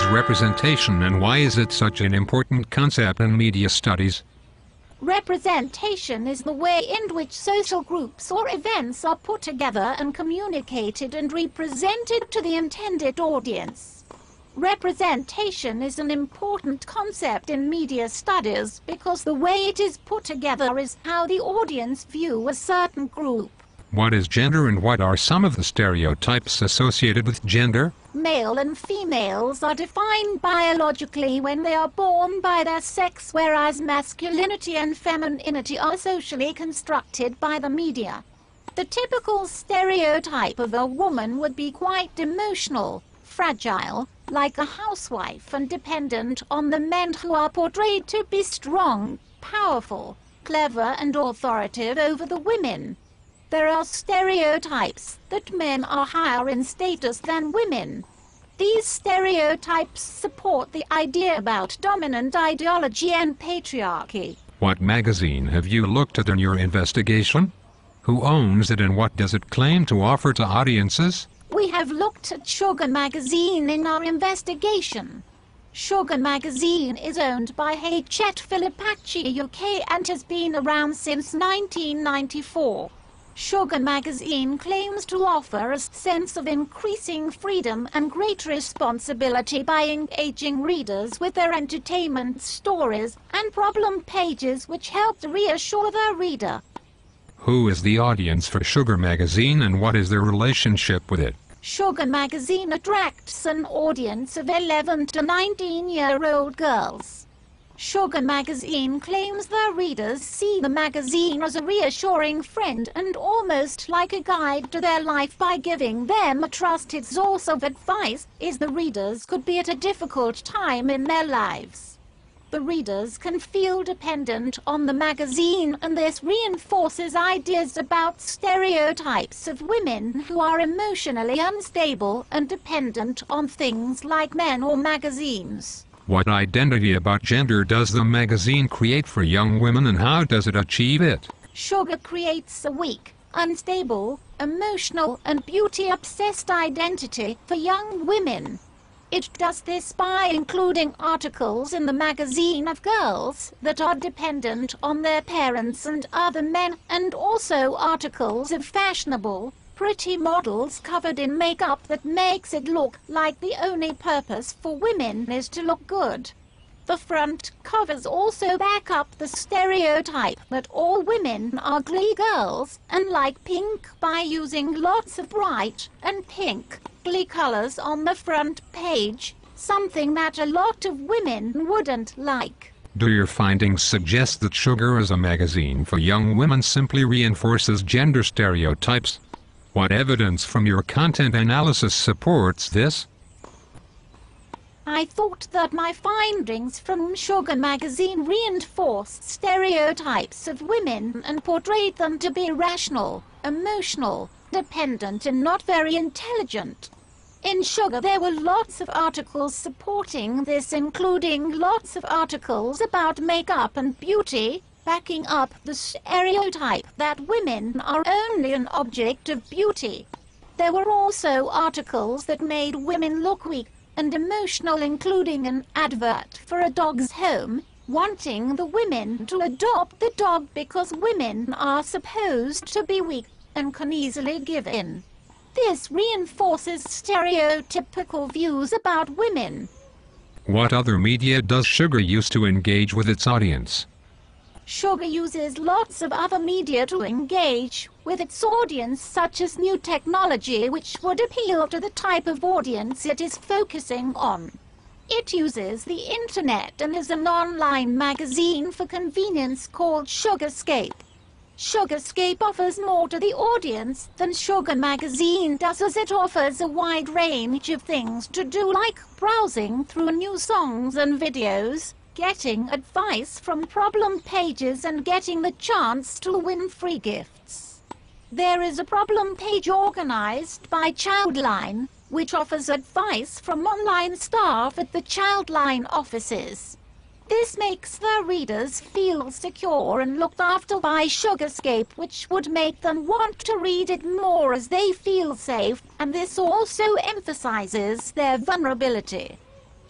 is representation, and why is it such an important concept in media studies? Representation is the way in which social groups or events are put together and communicated and represented to the intended audience. Representation is an important concept in media studies because the way it is put together is how the audience view a certain group. What is gender, and what are some of the stereotypes associated with gender? Male and females are defined biologically when they are born by their sex, whereas masculinity and femininity are socially constructed by the media. The typical stereotype of a woman would be quite emotional, fragile, like a housewife, and dependent on the men who are portrayed to be strong, powerful, clever and authoritative over the women. There are stereotypes that men are higher in status than women. These stereotypes support the idea about dominant ideology and patriarchy. What magazine have you looked at in your investigation? Who owns it, and what does it claim to offer to audiences? We have looked at Sugar magazine in our investigation. Sugar magazine is owned by Hachette Philipacci UK and has been around since 1994. Sugar magazine claims to offer a sense of increasing freedom and great responsibility by engaging readers with their entertainment stories and problem pages which help to reassure their reader. Who is the audience for Sugar magazine, and what is their relationship with it? Sugar magazine attracts an audience of 11 to 19-year-old girls. Sugar magazine claims their readers see the magazine as a reassuring friend and almost like a guide to their life by giving them a trusted source of advice as the readers could be at a difficult time in their lives. The readers can feel dependent on the magazine, and this reinforces ideas about stereotypes of women who are emotionally unstable and dependent on things like men or magazines. What identity about gender does the magazine create for young women, and how does it achieve it? Sugar creates a weak, unstable, emotional and beauty-obsessed identity for young women. It does this by including articles in the magazine of girls that are dependent on their parents and other men, and also articles of fashionable, pretty models covered in makeup that makes it look like the only purpose for women is to look good. The front covers also back up the stereotype that all women are glee girls and like pink by using lots of bright and pink glee colors on the front page, something that a lot of women wouldn't like. Do your findings suggest that Sugar as a magazine for young women simply reinforces gender stereotypes? What evidence from your content analysis supports this? I thought that my findings from Sugar magazine reinforced stereotypes of women and portrayed them to be rational, emotional, dependent and not very intelligent. In Sugar there were lots of articles supporting this, including lots of articles about makeup and beauty, backing up the stereotype that women are only an object of beauty. There were also articles that made women look weak and emotional, including an advert for a dog's home, wanting the women to adopt the dog because women are supposed to be weak and can easily give in. This reinforces stereotypical views about women. What other media does Sugar use to engage with its audience? Sugar uses lots of other media to engage with its audience, such as new technology, which would appeal to the type of audience it is focusing on. It uses the internet and is an online magazine for convenience called Sugarscape. Sugarscape offers more to the audience than Sugar magazine does, as it offers a wide range of things to do, like browsing through new songs and videos, getting advice from problem pages and getting the chance to win free gifts. There is a problem page organized by Childline, which offers advice from online staff at the Childline offices. This makes their readers feel secure and looked after by Sugarscape, which would make them want to read it more as they feel safe, and this also emphasizes their vulnerability.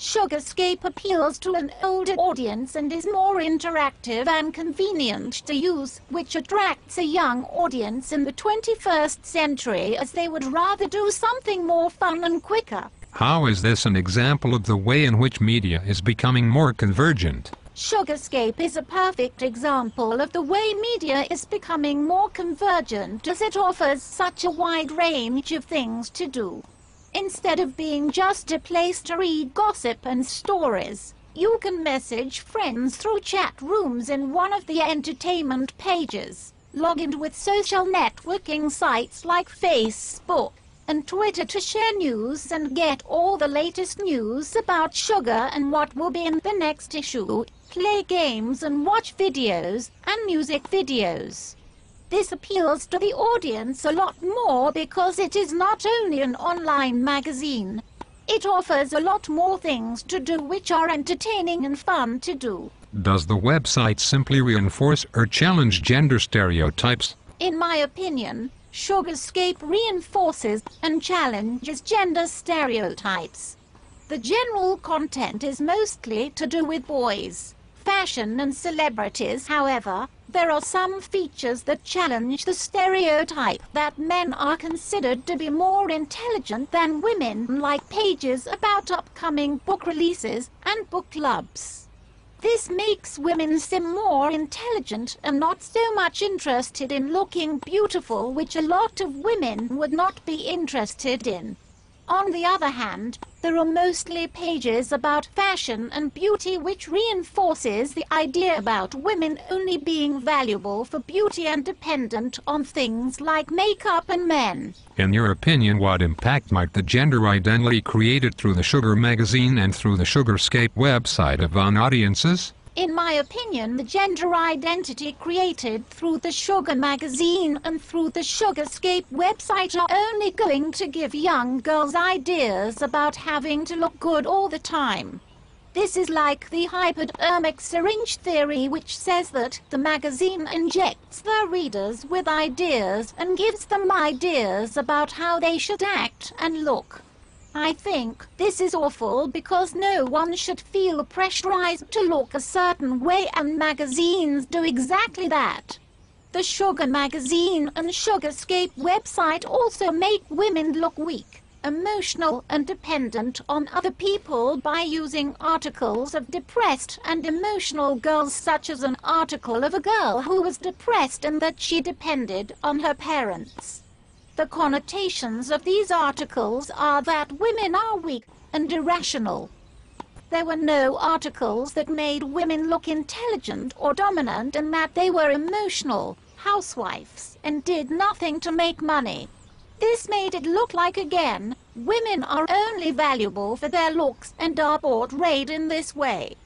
Sugarscape appeals to an older audience and is more interactive and convenient to use, which attracts a young audience in the 21st century as they would rather do something more fun and quicker. How is this an example of the way in which media is becoming more convergent? Sugarscape is a perfect example of the way media is becoming more convergent as it offers such a wide range of things to do. Instead of being just a place to read gossip and stories, you can message friends through chat rooms in one of the entertainment pages, log in with social networking sites like Facebook and Twitter to share news and get all the latest news about sugar and what will be in the next issue, play games and watch videos and music videos. This appeals to the audience a lot more because it is not only an online magazine. It offers a lot more things to do which are entertaining and fun to do. Does the website simply reinforce or challenge gender stereotypes? In my opinion, Sugarscape reinforces and challenges gender stereotypes. The general content is mostly to do with boys, fashion and celebrities. However, there are some features that challenge the stereotype that men are considered to be more intelligent than women, like pages about upcoming book releases and book clubs. This makes women seem more intelligent and not so much interested in looking beautiful, which a lot of women would not be interested in. On the other hand, there are mostly pages about fashion and beauty, which reinforces the idea about women only being valuable for beauty and dependent on things like makeup and men. In your opinion, what impact might the gender identity created through the Sugar magazine and through the Sugarscape website have on audiences? In my opinion, the gender identity created through the Sugar magazine and through the Sugarscape website are only going to give young girls ideas about having to look good all the time. This is like the hypodermic syringe theory, which says that the magazine injects their readers with ideas and gives them ideas about how they should act and look. I think this is awful because no one should feel pressurized to look a certain way, and magazines do exactly that. The Sugar magazine and Sugarscape website also make women look weak, emotional and dependent on other people by using articles of depressed and emotional girls, such as an article of a girl who was depressed and that she depended on her parents. The connotations of these articles are that women are weak and irrational. There were no articles that made women look intelligent or dominant, and that they were emotional housewives and did nothing to make money. This made it look like, again, women are only valuable for their looks and are portrayed in this way.